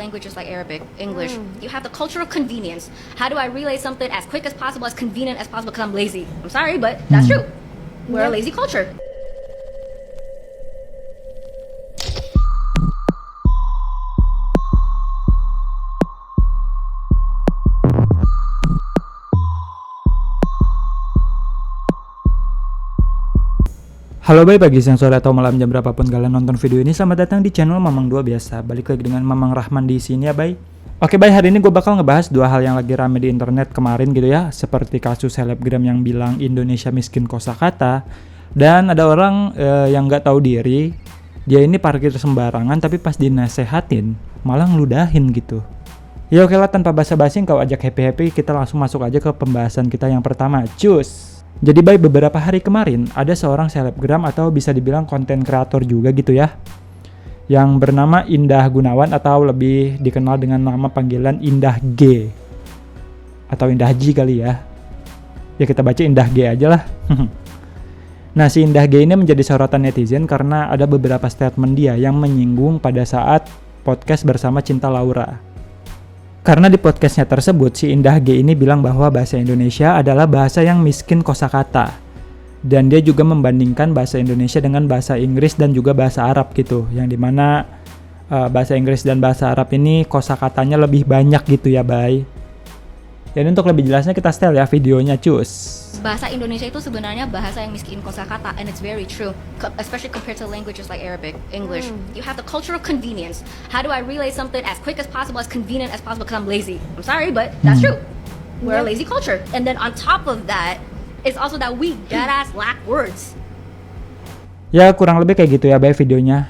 languages like Arabic, English. You have the culture of convenience. How do I relay something as quick as possible, as convenient as possible? Because I'm lazy. I'm sorry, but that's true. We're a lazy culture. Halo baik pagi, siang, sore, atau malam jam berapapun kalian nonton video ini. Selamat datang di channel Mamang 2 biasa. Balik lagi dengan Mamang Rahman di sini ya bay. Oke bay, hari ini gue bakal ngebahas dua hal yang lagi rame di internet kemarin gitu ya. Seperti kasus selebgram yang bilang Indonesia miskin kosakata. Dan ada orang yang gak tahu diri. Dia ini parkir sembarangan tapi pas dinasehatin malah ngeludahin gitu. Ya oke lah, tanpa basa-basi kau ajak happy-happy, kita langsung masuk aja ke pembahasan kita yang pertama. Cus! Jadi baik, beberapa hari kemarin ada seorang selebgram atau bisa dibilang konten kreator juga gitu ya, yang bernama Indah Gunawan atau lebih dikenal dengan nama panggilan Indah G atau Indah G kali ya. Ya kita baca Indah G aja lah. Nah, si Indah G ini menjadi sorotan netizen karena ada beberapa statement dia yang menyinggung pada saat podcast bersama Cinta Laura. Karena di podcastnya tersebut, si Indah G ini bilang bahwa bahasa Indonesia adalah bahasa yang miskin kosakata. Dan dia juga membandingkan bahasa Indonesia dengan bahasa Inggris dan juga bahasa Arab gitu. Yang dimana bahasa Inggris dan bahasa Arab ini kosakatanya lebih banyak gitu ya, bay. Dan untuk lebih jelasnya kita setel ya videonya, cus. Bahasa Indonesia itu sebenarnya bahasa yang miskin kosakata, and it's very true, especially compared to languages like Arabic, English. You have the culture of convenience. How do I relay something as quick as possible, as convenient as possible? Because I'm lazy. I'm sorry, but that's true. We're a lazy culture. And then on top of that, it's also that we deadass lack words. Ya kurang lebih kayak gitu ya, bay, videonya.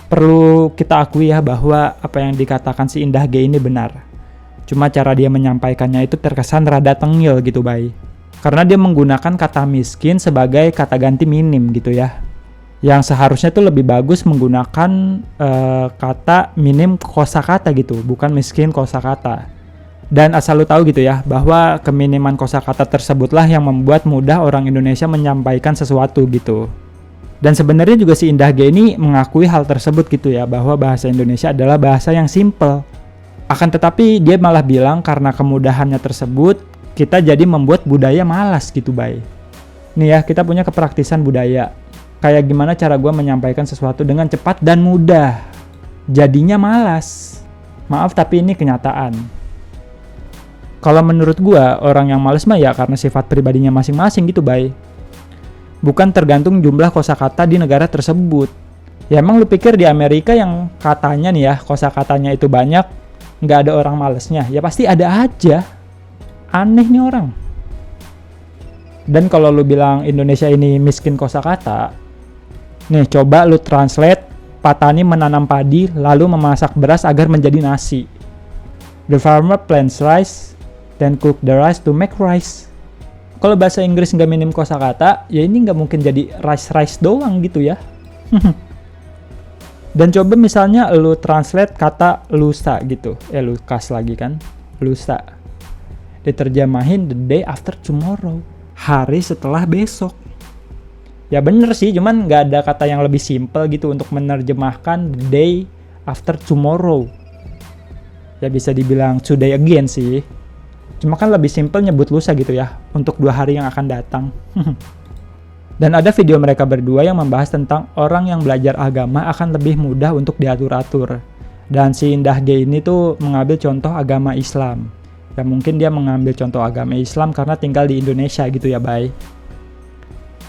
Perlu kita akui ya bahwa apa yang dikatakan si Indah G ini benar. Cuma cara dia menyampaikannya itu terkesan rada tengil gitu, bay. Karena dia menggunakan kata miskin sebagai kata ganti minim gitu ya. Yang seharusnya tuh lebih bagus menggunakan kata minim kosakata gitu, bukan miskin kosakata. Dan asal lu tahu gitu ya, bahwa keminiman kosakata tersebutlah yang membuat mudah orang Indonesia menyampaikan sesuatu gitu. Dan sebenarnya juga si Indah G ini mengakui hal tersebut gitu ya, bahwa bahasa Indonesia adalah bahasa yang simple. Akan tetapi dia malah bilang karena kemudahannya tersebut, kita jadi membuat budaya malas gitu, bay. Nih ya, kita punya kepraktisan budaya. Kayak gimana cara gue menyampaikan sesuatu dengan cepat dan mudah. Jadinya malas. Maaf tapi ini kenyataan. Kalau menurut gue, orang yang malas mah ya karena sifat pribadinya masing-masing gitu, bay. Bukan tergantung jumlah kosakata di negara tersebut. Ya emang lu pikir di Amerika yang katanya nih ya, kosakatanya itu banyak, nggak ada orang malesnya? Ya pasti ada aja. Aneh nih orang. Dan kalau lu bilang Indonesia ini miskin kosakata, nih coba lu translate, Patani menanam padi lalu memasak beras agar menjadi nasi. The farmer plants rice, then cook the rice to make rice. Kalau bahasa Inggris nggak minim kosakata, ya ini nggak mungkin jadi rice doang gitu ya. Dan coba misalnya lu translate kata lusa gitu. Lukas lagi kan. Lusa. Diterjemahin the day after tomorrow. Hari setelah besok. Ya bener sih, cuman gak ada kata yang lebih simple gitu untuk menerjemahkan the day after tomorrow. Ya bisa dibilang today again sih. Cuma kan lebih simple nyebut lusa gitu ya. Untuk 2 hari yang akan datang. Dan ada video mereka berdua yang membahas tentang orang yang belajar agama akan lebih mudah untuk diatur-atur. Dan si Indah G ini tuh mengambil contoh agama Islam. Ya mungkin dia mengambil contoh agama Islam karena tinggal di Indonesia gitu ya, bay.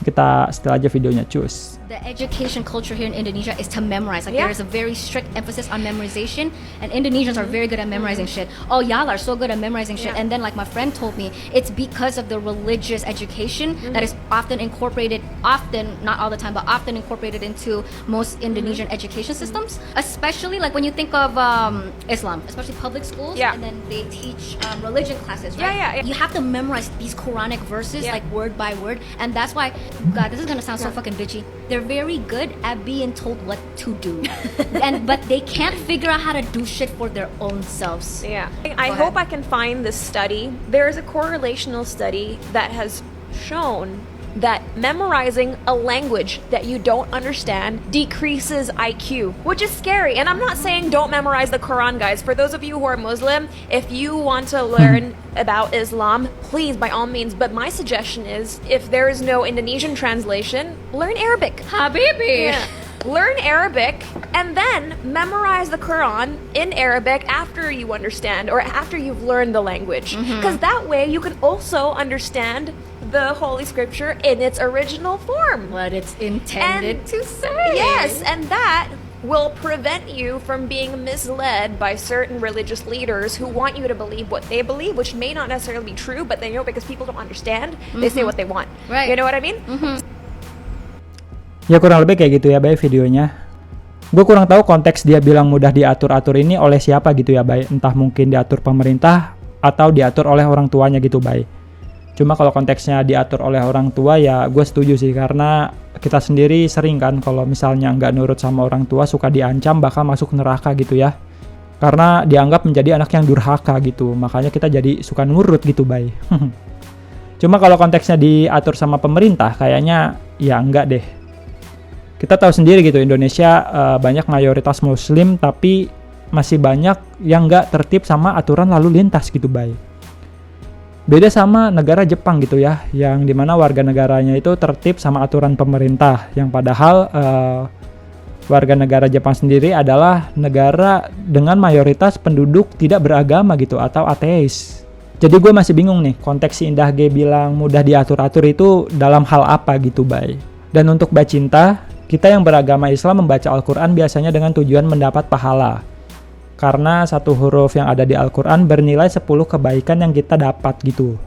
Kita setel aja videonya, cus. The education culture here in Indonesia is to memorize. Like there is a very strict emphasis on memorization, and Indonesians are very good at memorizing shit. Oh, y'all are so good at memorizing shit. And then like my friend told me, it's because of the religious education that is often incorporated, not all the time, but often incorporated into most Indonesian education systems. Especially like when you think of Islam, especially public schools, and then they teach religion classes, right? You have to memorize these Quranic verses like word by word, and that's why, God, this is gonna sound so fucking bitchy. They're very good at being told what to do, but they can't figure out how to do shit for their own selves. Yeah, I hope I can find this study. There is a correlational study that has shown that memorizing a language that you don't understand decreases IQ, which is scary. And I'm not saying don't memorize the Quran, guys. For those of you who are Muslim, if you want to learn about Islam, please, by all means. But my suggestion is, if there is no Indonesian translation, learn Arabic. Habibi. Yeah. Learn Arabic and then memorize the Quran in Arabic after you understand or after you've learned the language. Because that way you can also understand the Holy Scripture in its original form. What it's intended And- to say. Yes, and that will prevent you from being misled by certain religious leaders who want you to believe what they believe, which may not necessarily be true, but they know because people don't understand, they say what they want. Right. You know what I mean? Ya kurang lebih kayak gitu ya Bay videonya. Gue kurang tahu konteks dia bilang mudah diatur-atur ini oleh siapa gitu ya Bay. Entah mungkin diatur pemerintah atau diatur oleh orang tuanya gitu Bay. Cuma kalau konteksnya diatur oleh orang tua ya gue setuju sih. Karena kita sendiri sering kan kalau misalnya nggak nurut sama orang tua suka diancam bakal masuk neraka gitu ya. Karena dianggap menjadi anak yang durhaka gitu. Makanya kita jadi suka nurut gitu Bay. Cuma kalau konteksnya diatur sama pemerintah kayaknya ya enggak deh. Kita tahu sendiri gitu Indonesia banyak mayoritas Muslim tapi masih banyak yang nggak tertib sama aturan lalu lintas gitu Bay. Beda sama negara Jepang gitu ya, yang dimana warga negaranya itu tertib sama aturan pemerintah, yang padahal warga negara Jepang sendiri adalah negara dengan mayoritas penduduk tidak beragama gitu atau ateis. Jadi gue masih bingung nih konteks si Indah G bilang mudah diatur-atur itu dalam hal apa gitu Bay. Dan untuk Bacinta, kita yang beragama Islam membaca Al-Quran biasanya dengan tujuan mendapat pahala. Karena satu huruf yang ada di Al-Quran bernilai 10 kebaikan yang kita dapat gitu.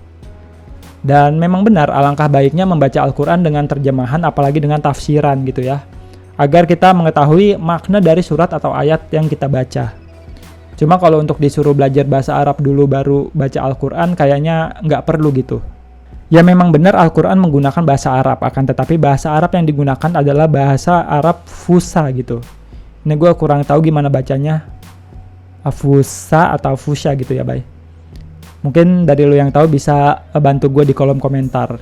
Dan memang benar alangkah baiknya membaca Al-Quran dengan terjemahan apalagi dengan tafsiran gitu ya. Agar kita mengetahui makna dari surat atau ayat yang kita baca. Cuma kalau untuk disuruh belajar bahasa Arab dulu baru baca Al-Quran kayaknya nggak perlu gitu. Ya memang benar Al-Quran menggunakan bahasa Arab, akan tetapi bahasa Arab yang digunakan adalah bahasa Arab Fusha gitu. Ini gue kurang tahu gimana bacanya, Fusha atau Fusha gitu ya Bay. Mungkin dari lo yang tahu bisa bantu gue di kolom komentar.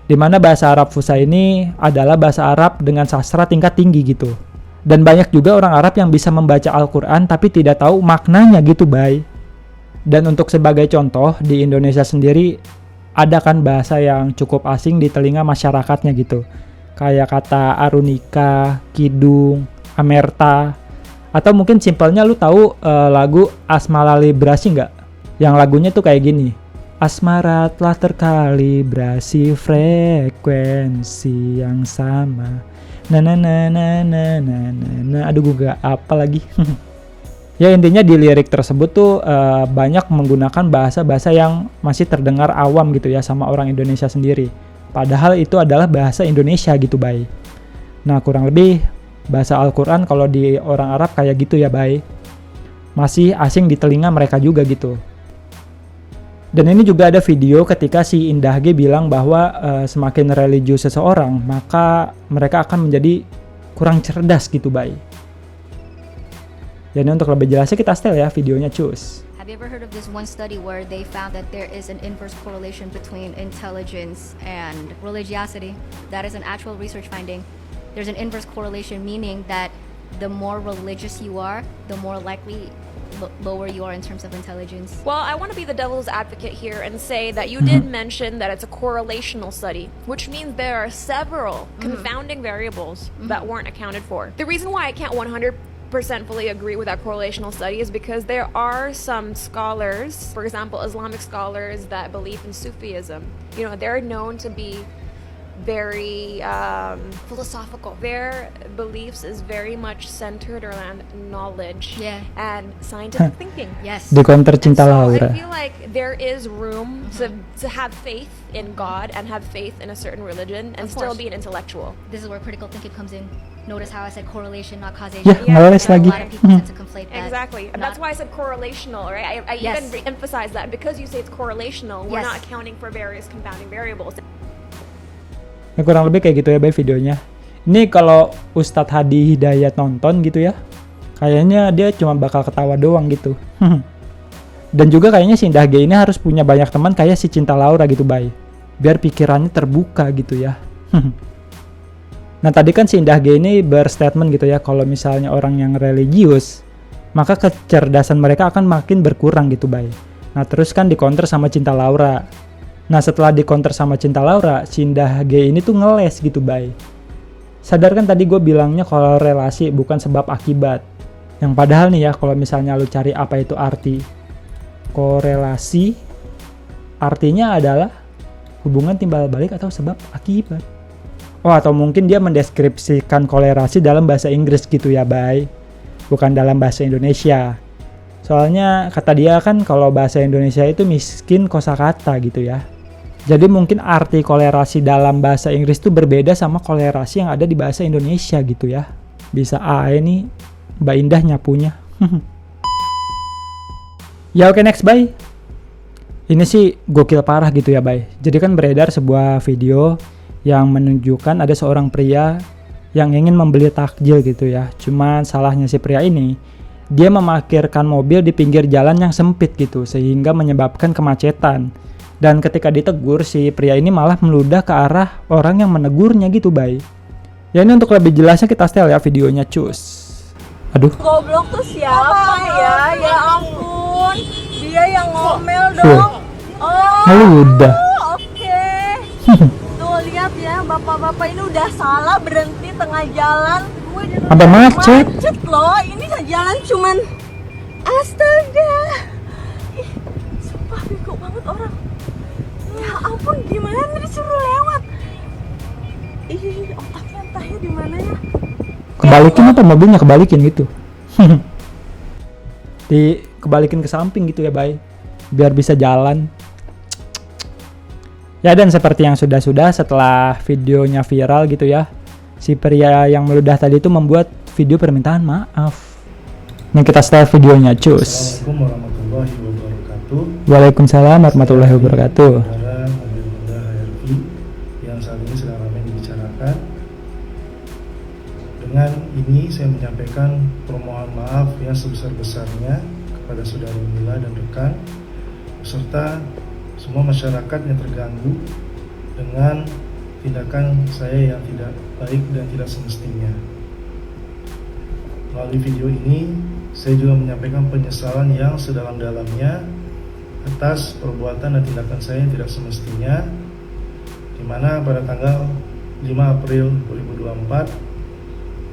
Dimana bahasa Arab Fusha ini adalah bahasa Arab dengan sastra tingkat tinggi gitu. Dan banyak juga orang Arab yang bisa membaca Al-Quran tapi tidak tahu maknanya gitu Bay. Dan untuk sebagai contoh di Indonesia sendiri ada kan bahasa yang cukup asing di telinga masyarakatnya gitu. Kayak kata arunika, kidung, amerta. Atau mungkin simpelnya lu tahu lagu Asmalalibrasi nggak? Yang lagunya tuh kayak gini. Asmara telah terkalibrasi frekuensi yang sama. Aduh gue gak apa lagi. Ya intinya di lirik tersebut tuh banyak menggunakan bahasa-bahasa yang masih terdengar awam gitu ya sama orang Indonesia sendiri. Padahal itu adalah bahasa Indonesia gitu Bay. Nah kurang lebih bahasa Al-Quran kalau di orang Arab kayak gitu ya Bay. Masih asing di telinga mereka juga gitu. Dan ini juga ada video ketika si Indah G bilang bahwa semakin religius seseorang maka mereka akan menjadi kurang cerdas gitu Bay. Jadi untuk lebih jelasnya kita setel ya videonya cus. Have you ever heard of this one study where they found that there is an inverse correlation between intelligence and religiosity? That is an actual research finding. There's an inverse correlation, meaning that the more religious you are, the more likely lower you are in terms of intelligence. Well, I want to be the devil's advocate here and say that you did mention that it's a correlational study, which means there are several confounding variables that weren't accounted for. The reason why I can't 100% fully agree with that correlational study is because there are some scholars, for example, Islamic scholars that believe in Sufism. You know, they're known to be very philosophical. Their beliefs is very much centered around knowledge and scientific thinking. Yes. Di counter cinta So Laura. I feel like there is room to have faith in God and have faith in a certain religion and Of still course. be an intellectual. This is where critical thinking comes in. Notice how I said correlation, not causation. Ya, Yeah, males And lagi. a lot of people tend to conflate that. Exactly. And Not- that's why I said correlational, right? I Yes. even re-emphasize that because you say it's correlational, we're Yes. not accounting for various confounding variables. Ya, kurang lebih kayak gitu ya Bay videonya. Ini kalau Ustadz Hadi Hidayat nonton gitu ya, kayaknya dia cuma bakal ketawa doang gitu. Dan juga kayaknya si Indah G ini harus punya banyak teman kayak si Cinta Laura gitu Bay. biar pikirannya terbuka gitu ya. Nah tadi kan si Indah G ini berstatement gitu ya, kalau misalnya orang yang religius maka kecerdasan mereka akan makin berkurang gitu Bay. Nah terus kan dikonter sama Cinta Laura. Nah setelah dikonter sama Cinta Laura, si Indah G ini tuh ngeles gitu Bay. Sadar kan tadi gue bilangnya kalau relasi bukan sebab akibat. Yang padahal nih ya, kalau misalnya lu cari apa itu arti korelasi, artinya adalah hubungan timbal balik atau sebab akibat. Oh atau mungkin dia mendeskripsikan korelasi dalam bahasa Inggris gitu ya Bay, bukan dalam bahasa Indonesia. Soalnya kata dia kan kalau bahasa Indonesia itu miskin kosakata gitu ya. Jadi mungkin arti korelasi dalam bahasa Inggris itu berbeda sama korelasi yang ada di bahasa Indonesia gitu ya. Bisa nih Mbak Indah nyapunya. Ya oke, next Bay. Ini sih gokil parah gitu ya Bay. Jadi kan beredar sebuah video yang menunjukkan ada seorang pria yang ingin membeli takjil gitu ya. Cuman salahnya si pria ini, dia memarkirkan mobil di pinggir jalan yang sempit gitu, sehingga menyebabkan kemacetan. Dan ketika ditegur, si pria ini malah meludah ke arah orang yang menegurnya gitu Bay. Ya ini untuk lebih jelasnya kita setel ya videonya, cus. Aduh. Goblok tuh siapa ya? Ya ampun, dia yang ngomel dong. Oh, Meludah. oke. Tuh lihat ya, bapak-bapak ini udah salah berhenti tengah jalan. Ada macet. Macet loh, ini jalan cuman astaga. Ih, sumpah bego banget orang. Ya ampun, gimana disuruh lewat? Ih, otaknya entahnya di mana ya. Kebalikin apa mobilnya kebalikin gitu. Dikebalikin ke samping gitu ya Bay, biar bisa jalan. Ya dan seperti yang sudah-sudah, setelah videonya viral gitu ya, si pria yang meludah tadi itu membuat video permintaan maaf. Nih kita setel videonya, cus. Assalamualaikum warahmatullahi wabarakatuh. Waalaikumsalam warahmatullahi wabarakatuh. Saudara mobil Honda HR-V yang saat ini sedang ramai dibicarakan. Dengan ini saya menyampaikan permohonan maaf yang sebesar-besarnya kepada saudari Mila dan rekan, beserta semua masyarakat yang terganggu dengan tindakan saya yang tidak baik dan tidak semestinya. Melalui video ini, saya juga menyampaikan penyesalan yang sedalam-dalamnya atas perbuatan dan tindakan saya yang tidak semestinya, di mana pada tanggal 5 April 2024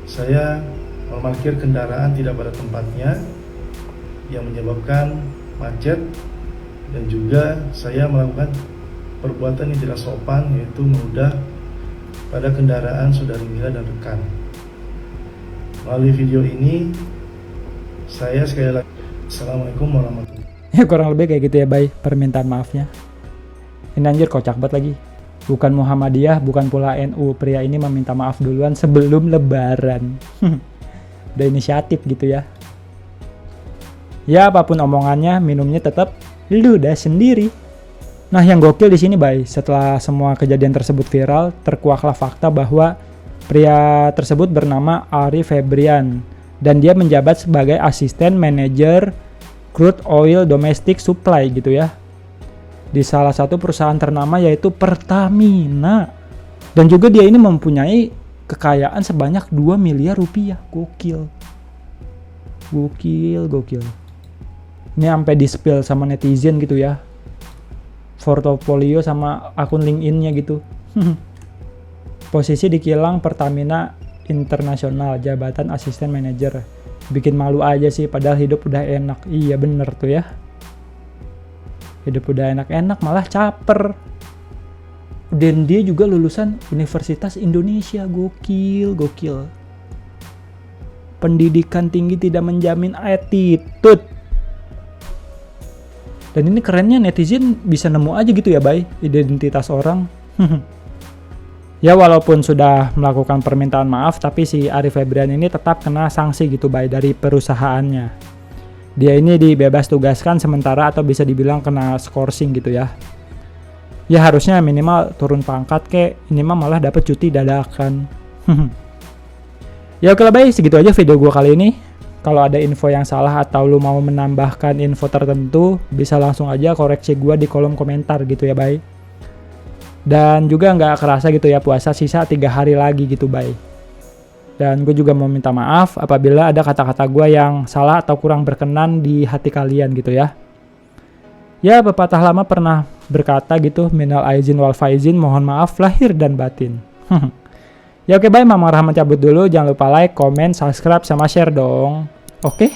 saya memarkir kendaraan tidak pada tempatnya yang menyebabkan macet, dan juga saya melakukan perbuatan yang tidak sopan, yaitu meludah pada kendaraan saudari Mila dan rekan. Melalui video ini saya sekali lagi Assalamualaikum warahmatullahi wabarakatuh. Ya kurang lebih kayak gitu ya Bay permintaan maafnya. Ini anjir kocak banget lagi. Bukan Muhammadiyah, bukan pula NU, pria ini meminta maaf duluan sebelum lebaran. Udah inisiatif gitu ya. Ya apapun omongannya, minumnya tetap ludah sendiri. Nah yang gokil di sini Bay, setelah semua kejadian tersebut viral, terkuaklah fakta bahwa pria tersebut bernama Ari Febrian dan dia menjabat sebagai asisten manajer crude oil domestic supply gitu ya, di salah satu perusahaan ternama yaitu Pertamina. Dan juga dia ini mempunyai kekayaan sebanyak 2 miliar rupiah. Gokil. Ini sampai di-spill sama netizen gitu ya, portofolio sama akun LinkedIn-nya gitu. Posisi di kilang Pertamina Internasional, jabatan asisten manajer. Bikin malu aja sih, padahal hidup udah enak. Iya bener tuh ya, hidup udah enak-enak malah caper. Dan dia juga lulusan Universitas Indonesia. Gokil. Pendidikan tinggi tidak menjamin attitude. Dan ini kerennya netizen bisa nemu aja gitu ya Bay, identitas orang. Ya walaupun sudah melakukan permintaan maaf, tapi si Ari Febrian ini tetap kena sanksi gitu Bay dari perusahaannya. Dia ini dibebas tugaskan sementara atau bisa dibilang kena skorsing gitu ya. Ya harusnya minimal turun pangkat kek, ini mah malah dapat cuti dadakan. Ya oke lah Bay, segitu aja video gua kali ini. Kalau ada info yang salah atau lu mau menambahkan info tertentu, bisa langsung aja koreksi gua di kolom komentar gitu ya Bay. Dan juga nggak kerasa gitu ya puasa, sisa 3 hari lagi gitu bay. Dan gue juga mau minta maaf apabila ada kata-kata gue yang salah atau kurang berkenan di hati kalian gitu ya. Ya, pepatah lama pernah berkata gitu, minal aizin wal faizin, mohon maaf lahir dan batin. Ya oke, bye, Mamang Rahman cabut dulu. Jangan lupa like, comment, subscribe, sama share dong. Oke?